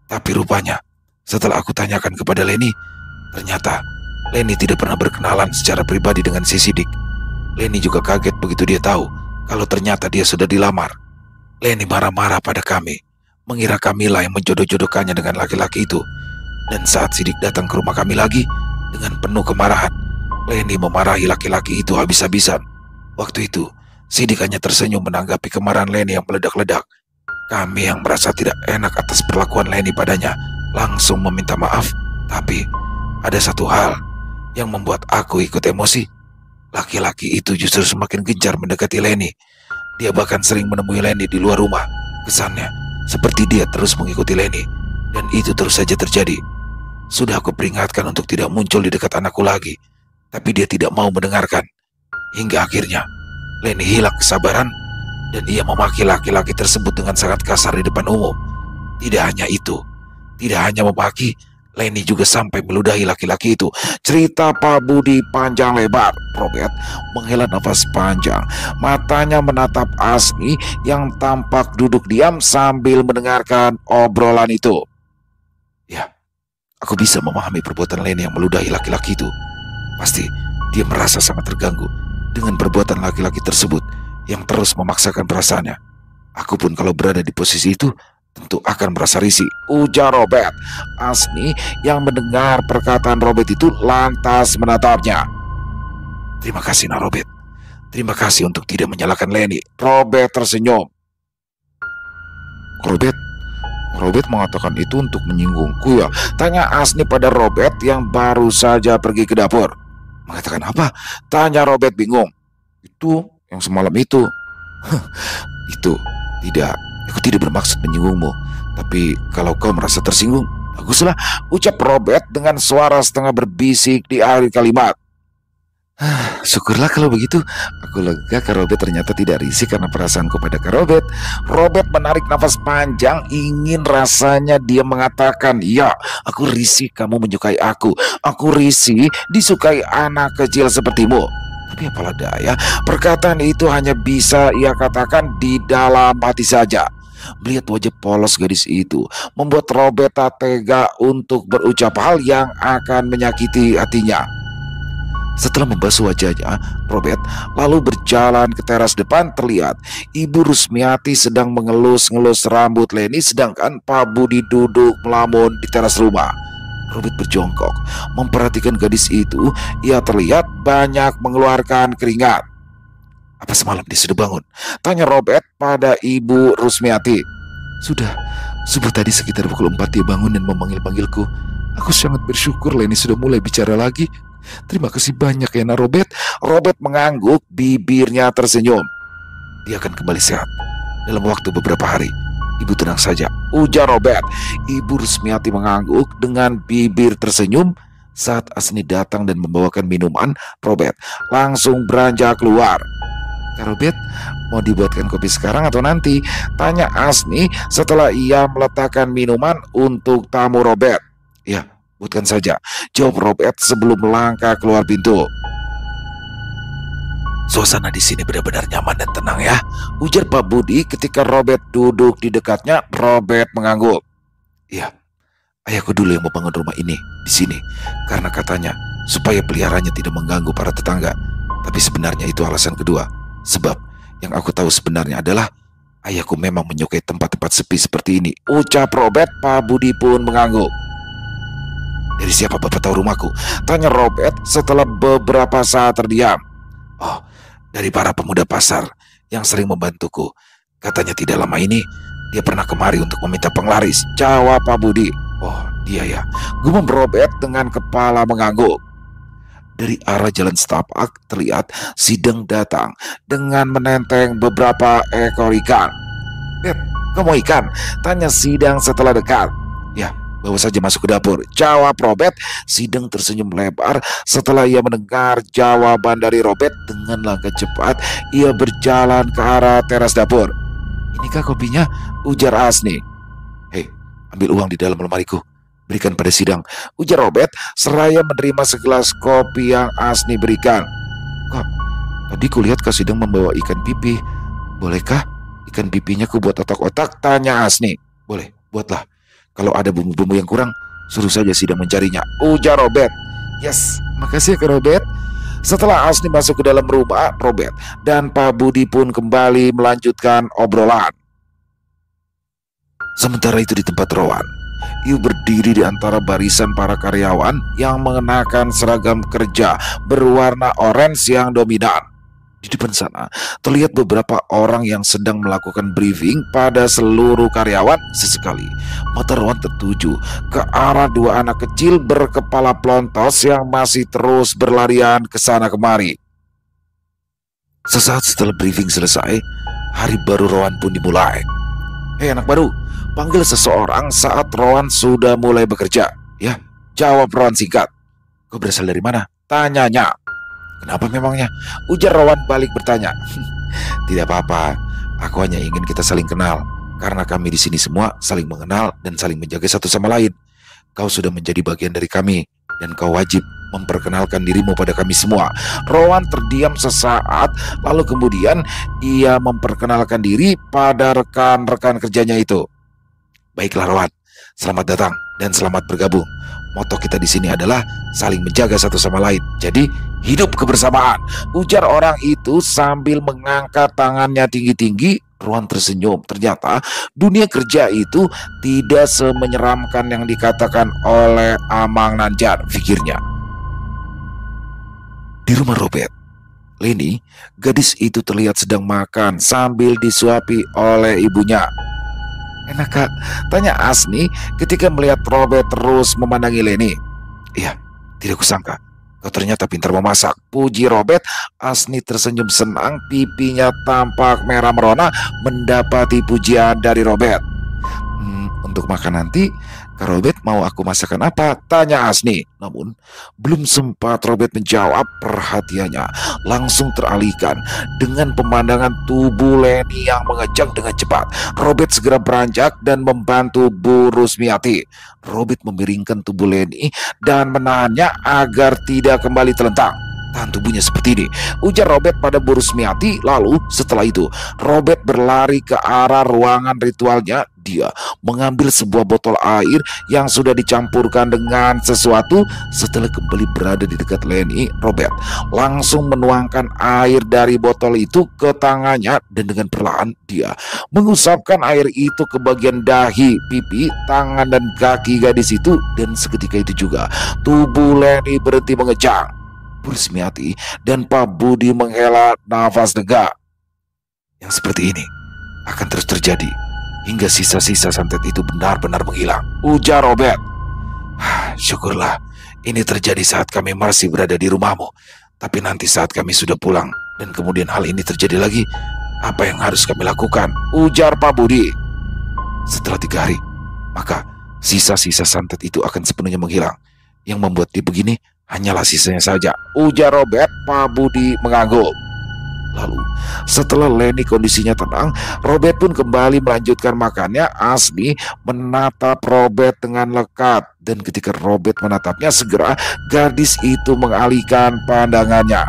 Tapi rupanya, setelah aku tanyakan kepada Lenny, ternyata Lenny tidak pernah berkenalan secara pribadi dengan si Sidik. Lenny juga kaget begitu dia tahu kalau ternyata dia sudah dilamar. Lenny marah-marah pada kami, mengira kamilah yang menjodoh-jodohkannya dengan laki-laki itu. Dan saat Sidik datang ke rumah kami lagi, dengan penuh kemarahan, Lenny memarahi laki-laki itu habis-habisan. Waktu itu, Sidik hanya tersenyum menanggapi kemarahan Lenny yang meledak-ledak. Kami yang merasa tidak enak atas perlakuan Lenny padanya langsung meminta maaf. Tapi ada satu hal yang membuat aku ikut emosi. Laki-laki itu justru semakin gencar mendekati Lenny. Dia bahkan sering menemui Lenny di luar rumah. Kesannya seperti dia terus mengikuti Lenny, dan itu terus saja terjadi. Sudah aku peringatkan untuk tidak muncul di dekat anakku lagi, tapi dia tidak mau mendengarkan. Hingga akhirnya Lenny hilang kesabaran, dan ia memaki laki-laki tersebut dengan sangat kasar di depan umum. Tidak hanya itu, tidak hanya memaki, Lenny juga sampai meludahi laki-laki itu. Cerita Pak Budi panjang lebar. Robert menghela nafas panjang. Matanya menatap Asni yang tampak duduk diam sambil mendengarkan obrolan itu. Ya, aku bisa memahami perbuatan Lenny yang meludahi laki-laki itu. Pasti dia merasa sangat terganggu dengan perbuatan laki-laki tersebut yang terus memaksakan perasaannya. Aku pun kalau berada di posisi itu tentu akan merasa risih, ujar Robert. Asni yang mendengar perkataan Robert itu lantas menatapnya. Terima kasih, Nak Robert. Terima kasih untuk tidak menyalahkan Lenny. Robert tersenyum. Robert mengatakan itu untuk menyinggungku ya? Tanya Asni pada Robert yang baru saja pergi ke dapur. Mengatakan apa? Tanya Robert bingung. Itu yang semalam itu. Itu tidak. Aku tidak bermaksud menyinggungmu, tapi kalau kau merasa tersinggung, baguslah, ucap Robert dengan suara setengah berbisik di akhir kalimat. Syukurlah kalau begitu. Aku lega karena Robert ternyata tidak risih karena perasaanku pada Kak Robert. Robert menarik nafas panjang, ingin rasanya dia mengatakan, ya, aku risih kamu menyukai aku. Aku risih disukai anak kecil sepertimu. Tapi apalah daya, perkataan itu hanya bisa ia katakan di dalam hati saja. Melihat wajah polos gadis itu membuat Robert tak tega untuk berucap hal yang akan menyakiti hatinya. Setelah membasuh wajahnya, Robert lalu berjalan ke teras depan. Terlihat Ibu Rusmiati sedang mengelus-ngelus rambut Lenny, sedangkan Pak Budi duduk melamun di teras rumah. Robert berjongkok memperhatikan gadis itu. Ia terlihat banyak mengeluarkan keringat. Apa semalam dia sudah bangun? Tanya Robert pada Ibu Rusmiati. Subuh tadi sekitar pukul 4 dia bangun dan memanggil-panggilku. Aku sangat bersyukur Lenny sudah mulai bicara lagi. Terima kasih banyak ya nak Robert. Robert mengangguk, bibirnya tersenyum. Dia akan kembali sehat dalam waktu beberapa hari. Ibu tenang saja, ujar Robert. Ibu Rusmiati mengangguk dengan bibir tersenyum. Saat Asni datang dan membawakan minuman, Robert langsung beranjak keluar. Kak Robert, mau dibuatkan kopi sekarang atau nanti? Tanya Asni setelah ia meletakkan minuman untuk tamu Robert. Ya, buatkan saja, jawab Robert sebelum melangkah keluar pintu. Suasana di sini benar-benar nyaman dan tenang ya, ujar Pak Budi ketika Robert duduk di dekatnya. Robert mengangguk. Iya, ayahku dulu yang membangun rumah ini di sini karena katanya supaya peliharanya tidak mengganggu para tetangga. Tapi sebenarnya itu alasan kedua. Sebab yang aku tahu sebenarnya adalah ayahku memang menyukai tempat-tempat sepi seperti ini, ucap Robert. Pak Budi pun mengangguk. Dari siapa bapak tahu rumahku? Tanya Robert setelah beberapa saat terdiam. Oh, dari para pemuda pasar yang sering membantuku. Katanya tidak lama ini dia pernah kemari untuk meminta penglaris, jawab Pak Budi. Oh, dia ya, gumam Robert dengan kepala mengangguk. Dari arah jalan setapak terlihat Sideng datang dengan menenteng beberapa ekor ikan. Beb, kamu ikan? Tanya Sideng setelah dekat. Ya, bawa saja masuk ke dapur, jawab Robert. Sideng tersenyum lebar setelah ia mendengar jawaban dari Robert. Dengan langkah cepat ia berjalan ke arah teras dapur. Inikah kopinya? Ujar Asni. Hei, ambil uang di dalam lemariku, berikan pada Sideng, ujar Robert seraya menerima segelas kopi yang Asni berikan. Kok, tadi kulihat Kak Sideng membawa ikan pipi. Bolehkah ikan pipinya ku buat otak-otak? Tanya Asni. Boleh, buatlah. Kalau ada bumbu-bumbu yang kurang, suruh saja Sideng mencarinya, ujar Robert. Yes, makasih ya Kak Robert. Setelah Asni masuk ke dalam rumah, Robert dan Pak Budi pun kembali melanjutkan obrolan. Sementara itu di tempat Rowan, Iu berdiri di antara barisan para karyawan yang mengenakan seragam kerja berwarna orange yang dominan. Di depan sana terlihat beberapa orang yang sedang melakukan briefing pada seluruh karyawan. Sesekali mata Rowan tertuju ke arah dua anak kecil berkepala plontos yang masih terus berlarian ke sana kemari. Sesaat setelah briefing selesai, hari baru Rowan pun dimulai. Hei anak baru, panggil seseorang saat Rowan sudah mulai bekerja. Ya, jawab Rowan singkat. Kau berasal dari mana? Tanyanya. Kenapa memangnya? Ujar Rowan balik bertanya. Tidak apa-apa, aku hanya ingin kita saling kenal. Karena kami di sini semua saling mengenal dan saling menjaga satu sama lain. Kau sudah menjadi bagian dari kami dan kau wajib memperkenalkan dirimu pada kami semua. Rowan terdiam sesaat, lalu kemudian ia memperkenalkan diri pada rekan-rekan kerjanya itu. Baiklah Rowan, selamat datang dan selamat bergabung. Moto kita di sini adalah saling menjaga satu sama lain. Jadi hidup kebersamaan, ujar orang itu sambil mengangkat tangannya tinggi-tinggi. Rowan tersenyum. Ternyata dunia kerja itu tidak semenyeramkan yang dikatakan oleh Amang Nanjar, pikirnya. Di rumah Robert, Leni, gadis itu terlihat sedang makan sambil disuapi oleh ibunya. Enak Kak? Tanya Asni ketika melihat Robert terus memandangi Leni. Iya, tidak kusangka kau ternyata pintar memasak, puji Robert. Asni tersenyum senang, pipinya tampak merah merona mendapati pujian dari Robert. Untuk makan nanti, Kak Robert mau aku masakan apa? Tanya Asni. Namun belum sempat Robert menjawab, perhatiannya langsung teralihkan dengan pemandangan tubuh Leni yang mengejang dengan cepat. Robert segera beranjak dan membantu Bu Rusmiati. Robert memiringkan tubuh Leni dan menahannya agar tidak kembali terlentang. Tahan tubuhnya seperti ini, ujar Robert pada Bu Rusmiati. Lalu setelah itu Robert berlari ke arah ruangan ritualnya. Dia mengambil sebuah botol air yang sudah dicampurkan dengan sesuatu. Setelah kembali berada di dekat Leni, Robert langsung menuangkan air dari botol itu ke tangannya dan dengan perlahan dia mengusapkan air itu ke bagian dahi, pipi, tangan dan kaki gadis itu. Dan seketika itu juga tubuh Leni berhenti mengejang. Bu Rusmiati dan Pak Budi menghela nafas lega. Yang seperti ini akan terus terjadi hingga sisa-sisa santet itu benar-benar menghilang, ujar Robert. Syukurlah Ini terjadi saat kami masih berada di rumahmu. Tapi nanti saat kami sudah pulang dan kemudian hal ini terjadi lagi, apa yang harus kami lakukan? Ujar Pak Budi. Setelah 3 hari, maka sisa-sisa santet itu akan sepenuhnya menghilang. Yang membuat dia begini hanyalah sisanya saja, ujar Robert. Pak Budi mengangguk. Lalu, setelah Leni kondisinya tenang, Robert pun kembali melanjutkan makannya. Asmi menatap Robert dengan lekat. Dan ketika Robert menatapnya, segera gadis itu mengalihkan pandangannya.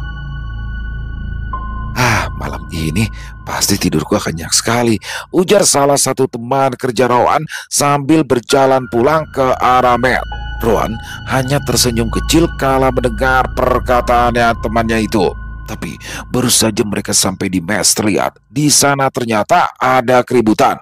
Malam ini pasti tidurku akan nyenyak sekali, ujar salah satu teman kerja Rowan sambil berjalan pulang ke arah Mel. Rowan hanya tersenyum kecil kala mendengar perkataannya temannya itu. Tapi baru saja mereka sampai di mes, terlihat di sana ternyata ada keributan.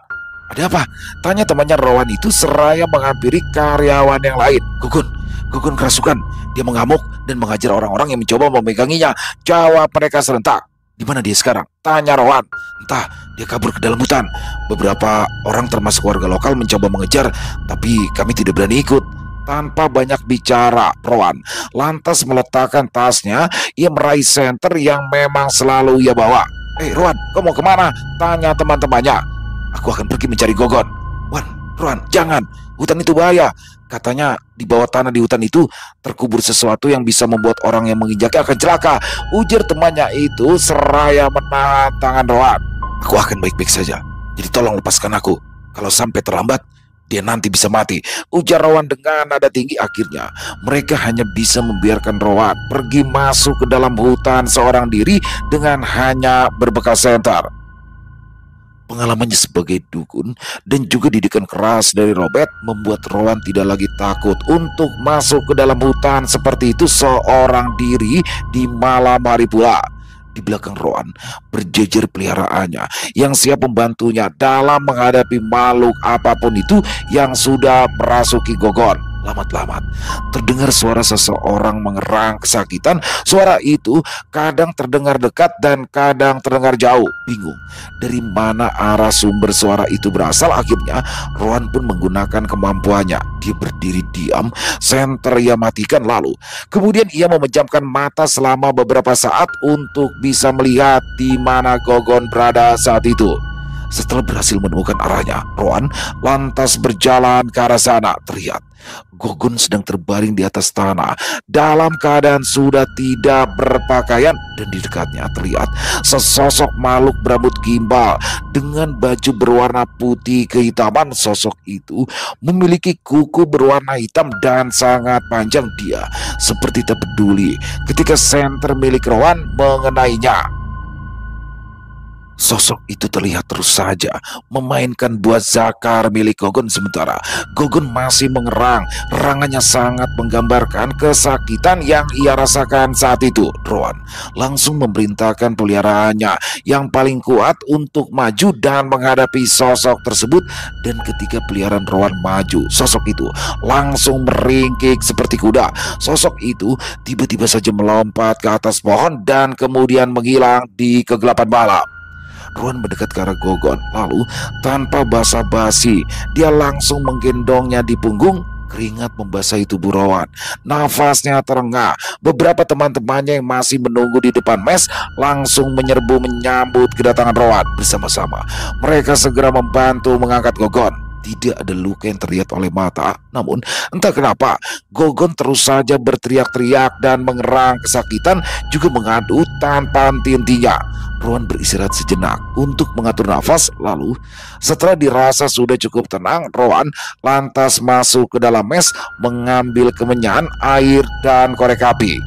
Ada apa? Tanya temannya Rowan itu seraya menghampiri karyawan yang lain. Gugun kerasukan. Dia mengamuk dan mengajar orang-orang yang mencoba memeganginya, jawab mereka serentak. Di mana dia sekarang? Tanya Rowan. Entah, dia kabur ke dalam hutan. Beberapa orang termasuk warga lokal mencoba mengejar, tapi kami tidak berani ikut. Tanpa banyak bicara, Rowan lantas meletakkan tasnya. Ia meraih senter yang memang selalu ia bawa. Rowan, kau mau kemana? Tanya teman-temannya. Aku akan pergi mencari Gogon. Rowan, jangan. Hutan itu bahaya. Katanya di bawah tanah di hutan itu terkubur sesuatu yang bisa membuat orang yang menginjaknya akan celaka, ujar temannya itu seraya menahan tangan Rowan. Aku akan baik-baik saja. Jadi tolong lepaskan aku. Kalau sampai terlambat, dia nanti bisa mati, ujar Rowan dengan nada tinggi. Akhirnya mereka hanya bisa membiarkan Rowan pergi masuk ke dalam hutan seorang diri dengan hanya berbekal senter. Pengalamannya sebagai dukun dan juga didikan keras dari Robert membuat Rowan tidak lagi takut untuk masuk ke dalam hutan seperti itu seorang diri di malam hari pula. Di belakang Rowan berjejer peliharaannya yang siap membantunya dalam menghadapi makhluk apapun itu yang sudah merasuki Gogon. Lamat-lamat terdengar suara seseorang mengerang kesakitan. Suara itu kadang terdengar dekat dan kadang terdengar jauh. Bingung dari mana arah sumber suara itu berasal, akhirnya Rowan pun menggunakan kemampuannya. Dia berdiri diam, senter ia matikan, lalu kemudian ia memejamkan mata selama beberapa saat untuk bisa melihat di mana Gogon berada saat itu. Setelah berhasil menemukan arahnya, Rowan lantas berjalan ke arah sana. Terlihat Gogon sedang terbaring di atas tanah dalam keadaan sudah tidak berpakaian, dan di dekatnya terlihat sesosok makhluk berambut gimbal dengan baju berwarna putih kehitaman. Sosok itu memiliki kuku berwarna hitam dan sangat panjang. Dia seperti tak peduli ketika senter milik Rowan mengenainya. Sosok itu terlihat terus saja memainkan buah zakar milik Gogon, sementara Gogon masih mengerang. Erangannya sangat menggambarkan kesakitan yang ia rasakan saat itu. Rowan langsung memerintahkan peliharaannya yang paling kuat untuk maju dan menghadapi sosok tersebut. Dan ketika peliharaan Rowan maju, sosok itu langsung meringkik seperti kuda. Sosok itu tiba-tiba saja melompat ke atas pohon dan kemudian menghilang di kegelapan malam. Rowan mendekat ke arah Gogon, lalu tanpa basa-basi dia langsung menggendongnya di punggung. Keringat membasahi tubuh Rowan, nafasnya terengah. Beberapa teman-temannya yang masih menunggu di depan mes langsung menyerbu menyambut kedatangan Rowan. Bersama-sama mereka segera membantu mengangkat Gogon. Tidak ada luka yang terlihat oleh mata, namun entah kenapa Gogon terus saja berteriak-teriak dan mengerang kesakitan, juga mengadu tanpa henti-hentinya. Rowan beristirahat sejenak untuk mengatur nafas, lalu setelah dirasa sudah cukup tenang, Rowan lantas masuk ke dalam mes mengambil kemenyan, air, dan korek api.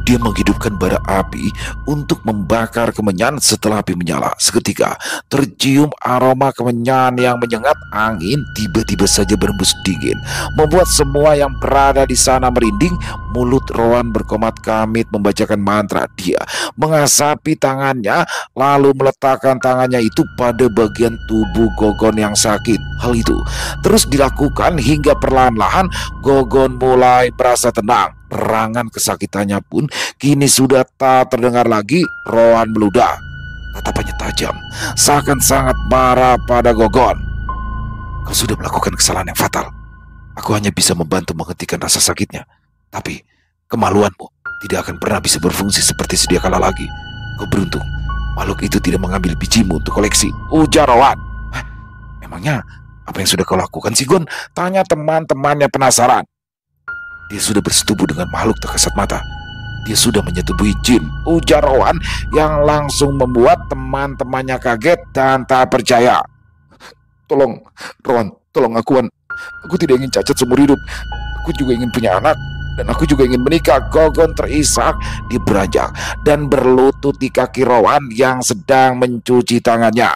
Dia menghidupkan bara api untuk membakar kemenyan. Setelah api menyala, seketika tercium aroma kemenyan yang menyengat. Angin tiba-tiba saja berembus dingin, membuat semua yang berada di sana merinding. Mulut Rowan berkomat kamit membacakan mantra. Dia mengasapi tangannya, lalu meletakkan tangannya itu pada bagian tubuh Gogon yang sakit. Hal itu terus dilakukan hingga perlahan-lahan Gogon mulai merasa tenang. Erangan kesakitannya pun kini sudah tak terdengar lagi. Rowan meludah, tatapannya tajam, seakan sangat marah pada Gogon. Kau sudah melakukan kesalahan yang fatal. Aku hanya bisa membantu menghentikan rasa sakitnya. Tapi kemaluanmu tidak akan pernah bisa berfungsi seperti sedia kala lagi. Kau beruntung, makhluk itu tidak mengambil bijimu untuk koleksi, ujar Rowan. Hah? Memangnya apa yang sudah kau lakukan sih, Gon? Tanya teman-temannya penasaran. Dia sudah bersetubuh dengan makhluk tak kasat mata. Dia sudah menyetubuhi jin, ujar Rowan yang langsung membuat teman-temannya kaget dan tak percaya. Tolong, Rowan, tolong aku, Wan. Aku tidak ingin cacat seumur hidup. Aku juga ingin punya anak. Dan aku juga ingin menikah. Gogon terisak di beranjak dan berlutut di kaki Rowan yang sedang mencuci tangannya.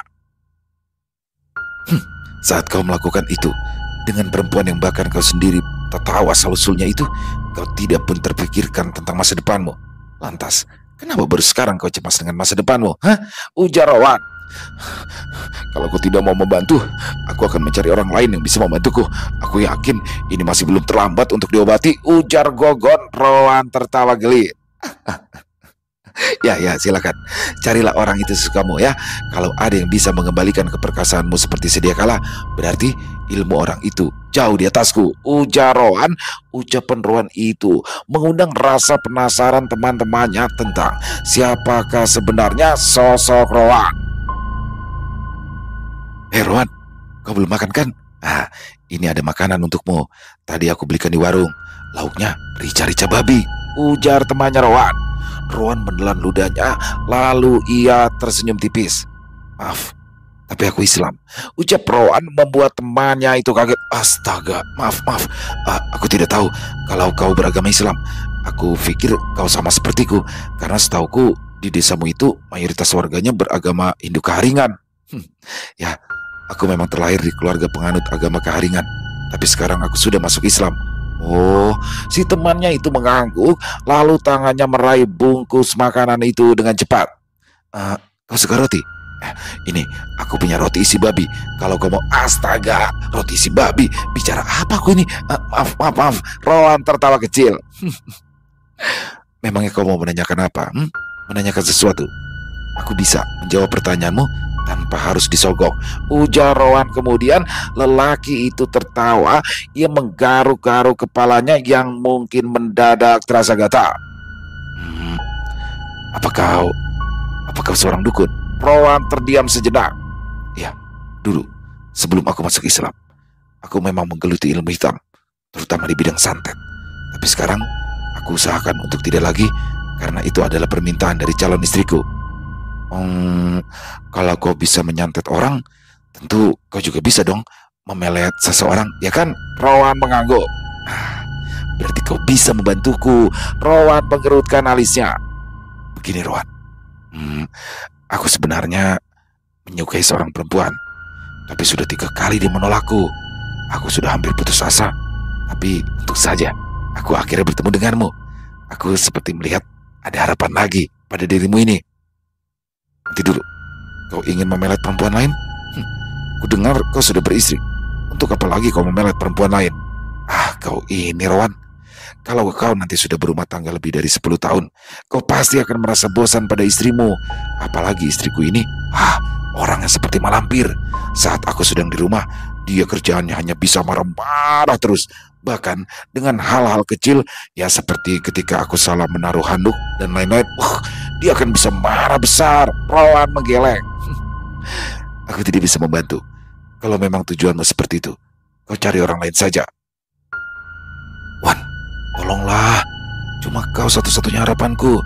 Saat kau melakukan itu dengan perempuan yang bahkan kau sendiri tak tahu asal-usulnya itu, kau tidak pun terpikirkan tentang masa depanmu. Lantas, kenapa baru sekarang kau cemas dengan masa depanmu? Hah? Ujar Rowan. Kalau kau tidak mau membantu, aku akan mencari orang lain yang bisa membantuku. Aku yakin ini masih belum terlambat untuk diobati, ujar Gogon. Rowan tertawa geli. Ya, silakan. Carilah orang itu sesukamu ya. Kalau ada yang bisa mengembalikan keperkasaanmu seperti sedia kala, berarti ilmu orang itu jauh di atasku, ujar Rowan. Ucapan Rowan itu mengundang rasa penasaran teman-temannya tentang siapakah sebenarnya sosok Rowan. Rowan, kau belum makan kan? Ini ada makanan untukmu. Tadi aku belikan di warung. Lauknya rica-rica babi, ujar temannya Rowan. Rowan menelan ludahnya, lalu ia tersenyum tipis. Maaf, tapi aku Islam, ucap Rowan membuat temannya itu kaget. Astaga, maaf. Aku tidak tahu kalau kau beragama Islam. Aku pikir kau sama sepertiku, karena setauku di desamu itu mayoritas warganya beragama Hindu Keharingan. Ya, aku memang terlahir di keluarga penganut agama Keharingan, tapi sekarang aku sudah masuk Islam. Oh, si temannya itu mengangguk, lalu tangannya meraih bungkus makanan itu dengan cepat. Kau suka roti? Ini, aku punya roti isi babi. Kalau kau mau, astaga, roti isi babi. Bicara apa aku ini? Maaf. Rowan tertawa kecil. Memangnya kau mau menanyakan apa? Menanyakan sesuatu? Aku bisa menjawab pertanyaanmu tanpa harus disogok, ujar Rowan. Kemudian lelaki itu tertawa. Ia menggaruk-garuk kepalanya yang mungkin mendadak terasa gatal. Apa kau seorang dukun? Rowan terdiam sejenak. Ya, dulu sebelum aku masuk Islam, aku memang menggeluti ilmu hitam, terutama di bidang santet. Tapi sekarang aku usahakan untuk tidak lagi, karena itu adalah permintaan dari calon istriku. Kalau kau bisa menyantet orang, tentu kau juga bisa dong memelet seseorang, ya kan? Rowan mengangguk. Berarti kau bisa membantuku. Rowan mengerutkan alisnya. Begini Rowan, aku sebenarnya menyukai seorang perempuan, tapi sudah 3 kali dia menolakku. Aku sudah hampir putus asa, tapi untuk saja aku akhirnya bertemu denganmu. Aku seperti melihat ada harapan lagi pada dirimu ini. Nanti dulu, kau ingin memelet perempuan lain? Ku dengar kau sudah beristri. Untuk apa lagi kau memelet perempuan lain? Kau ini Rowan. Kalau kau nanti sudah berumah tangga lebih dari 10 tahun, kau pasti akan merasa bosan pada istrimu. Apalagi istriku ini, orangnya seperti malampir. Saat aku sedang di rumah, dia kerjaannya hanya bisa marah-marah terus. Bahkan dengan hal-hal kecil, ya seperti ketika aku salah menaruh handuk dan lain-lain, dia akan bisa marah besar. Rowan menggeleng. Aku tidak bisa membantu. Kalau memang tujuanmu seperti itu, kau cari orang lain saja. Wan, tolonglah. Cuma kau satu-satunya harapanku.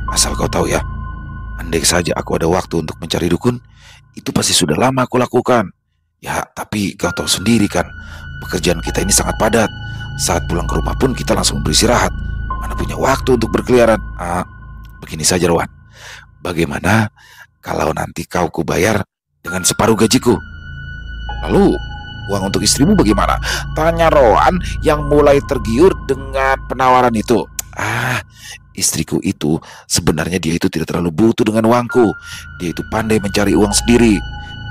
Asal kau tahu ya, andai saja aku ada waktu untuk mencari dukun, itu pasti sudah lama aku lakukan. Ya, tapi kau tahu sendiri kan, pekerjaan kita ini sangat padat. Saat pulang ke rumah pun kita langsung beristirahat. Mana punya waktu untuk berkeliaran. Begini saja Rowan, bagaimana kalau nanti kau kubayar dengan separuh gajiku? Lalu uang untuk istrimu bagaimana? Tanya Rowan yang mulai tergiur dengan penawaran itu. Istriku itu sebenarnya dia itu tidak terlalu butuh dengan uangku. Dia itu pandai mencari uang sendiri.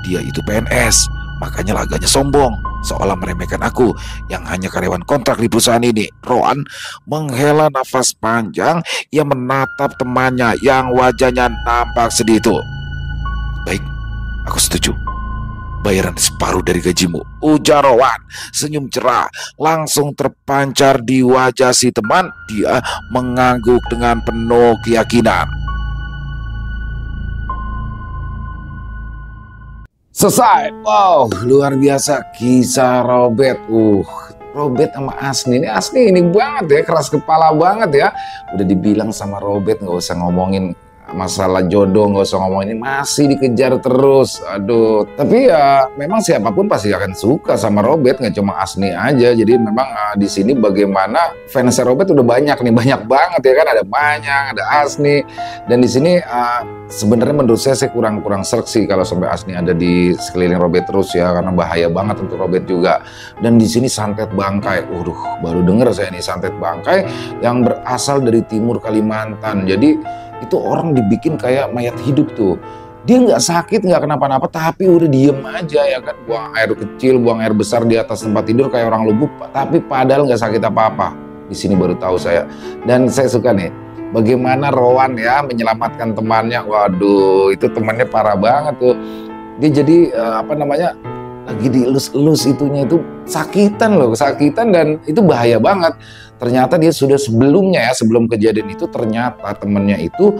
Dia itu PNS, makanya laganya sombong, seolah meremehkan aku yang hanya karyawan kontrak di perusahaan ini. Rowan menghela nafas panjang. Ia menatap temannya yang wajahnya nampak sedih itu. Baik, aku setuju. bayaran separuh dari gajimu, ujar Rowan. Senyum cerah langsung terpancar di wajah si teman. Dia mengangguk dengan penuh keyakinan. Selesai. Wow, luar biasa kisah Robert. Robert sama Asni ini banget ya, keras kepala banget ya. Udah dibilang sama Robert nggak usah ngomongin masalah jodoh, nggak usah ngomongin, ini masih dikejar terus. Aduh, tapi ya memang siapapun pasti akan suka sama Robert, nggak cuma Asni aja. Jadi memang di sini bagaimana fansnya Robert udah banyak nih, banyak banget ya kan, ada banyak, ada Asni. Dan di sini sebenarnya menurut saya kurang serk sih kalau sampai Asni ada di sekeliling Robert terus ya, karena bahaya banget untuk Robert juga. Dan di sini santet bangkai, baru denger saya nih, santet bangkai yang berasal dari timur Kalimantan. Jadi itu orang dibikin kayak mayat hidup tuh. Dia nggak sakit, nggak kenapa-napa, tapi udah diem aja ya kan. Buang air kecil, buang air besar di atas tempat tidur kayak orang lumpuh, tapi padahal nggak sakit apa-apa. Di sini baru tahu saya. Dan saya suka nih, bagaimana Rowan ya menyelamatkan temannya. Waduh, itu temannya parah banget tuh. Dia jadi lagi dielus-elus itunya itu sakitan loh, kesakitan, dan itu bahaya banget. Ternyata dia sudah sebelumnya ya, sebelum kejadian itu ternyata temennya itu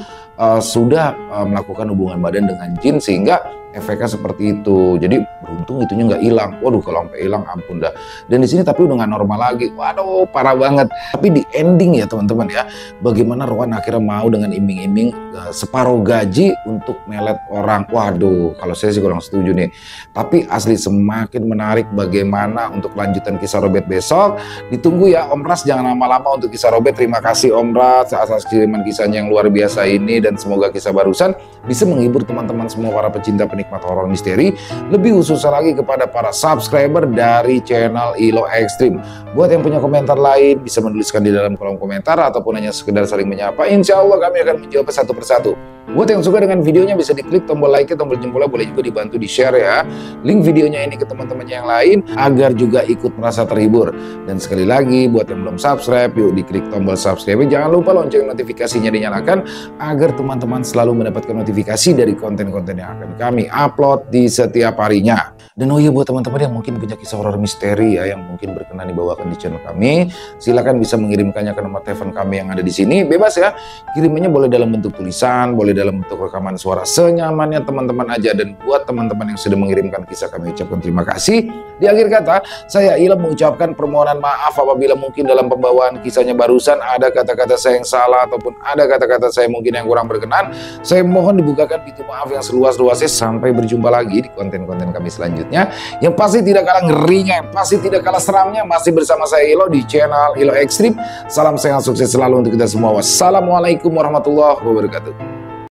sudah melakukan hubungan badan dengan jin sehingga efeknya seperti itu. Jadi beruntung itunya nggak hilang. Waduh, kalau sampai hilang ampun dah. Dan di sini tapi udah nggak normal lagi. Waduh, parah banget. Tapi di ending ya teman-teman ya, bagaimana Rowan akhirnya mau dengan iming-iming separuh gaji untuk melet orang. Waduh, kalau saya sih kurang setuju nih. Tapi asli semakin menarik bagaimana untuk lanjutan kisah Robert besok. Ditunggu ya Om Ras, jangan lama-lama untuk kisah Robert. Terima kasih Om Ras atas kiriman kisahnya yang luar biasa ini, dan semoga kisah barusan bisa menghibur teman-teman semua para pecinta penikmat horor misteri, lebih khususnya lagi kepada para subscriber dari channel ILO Extreme. Buat yang punya komentar lain bisa menuliskan di dalam kolom komentar ataupun hanya sekedar saling menyapa. Insya Allah kami akan menjawab satu persatu. Buat yang suka dengan videonya bisa diklik tombol like, tombol jempolnya, boleh juga dibantu di share ya link videonya ini ke teman-temannya yang lain agar juga ikut merasa terhibur. Dan sekali lagi buat yang belum subscribe, yuk diklik tombol subscribe, jangan lupa lonceng notifikasinya dinyalakan agar teman-teman selalu mendapatkan notifikasi dari konten-konten yang akan kami upload di setiap harinya. Dan oh iya, buat teman-teman yang mungkin punya kisah horor misteri ya yang mungkin berkenan dibawakan di channel kami, silakan bisa mengirimkannya ke nomor telepon kami yang ada di sini. Bebas ya, kirimannya boleh dalam bentuk tulisan, boleh dalam bentuk rekaman suara, senyamannya teman-teman aja. Dan buat teman-teman yang sudah mengirimkan kisah, kami ucapkan terima kasih. Di akhir kata, saya Ilham mengucapkan permohonan maaf apabila mungkin dalam pembawaan kisahnya barusan ada kata-kata saya yang salah ataupun ada kata-kata saya mungkin yang kurang berkenan. Saya mohon dibukakan pintu maaf yang seluas-luasnya. Sampai berjumpa lagi di konten-konten kami selanjutnya, yang pasti tidak kalah ngerinya, yang pasti tidak kalah seramnya, masih bersama saya Ilo di channel Ilo Extreme. Salam sehat, sukses selalu untuk kita semua. Wassalamualaikum warahmatullahi wabarakatuh.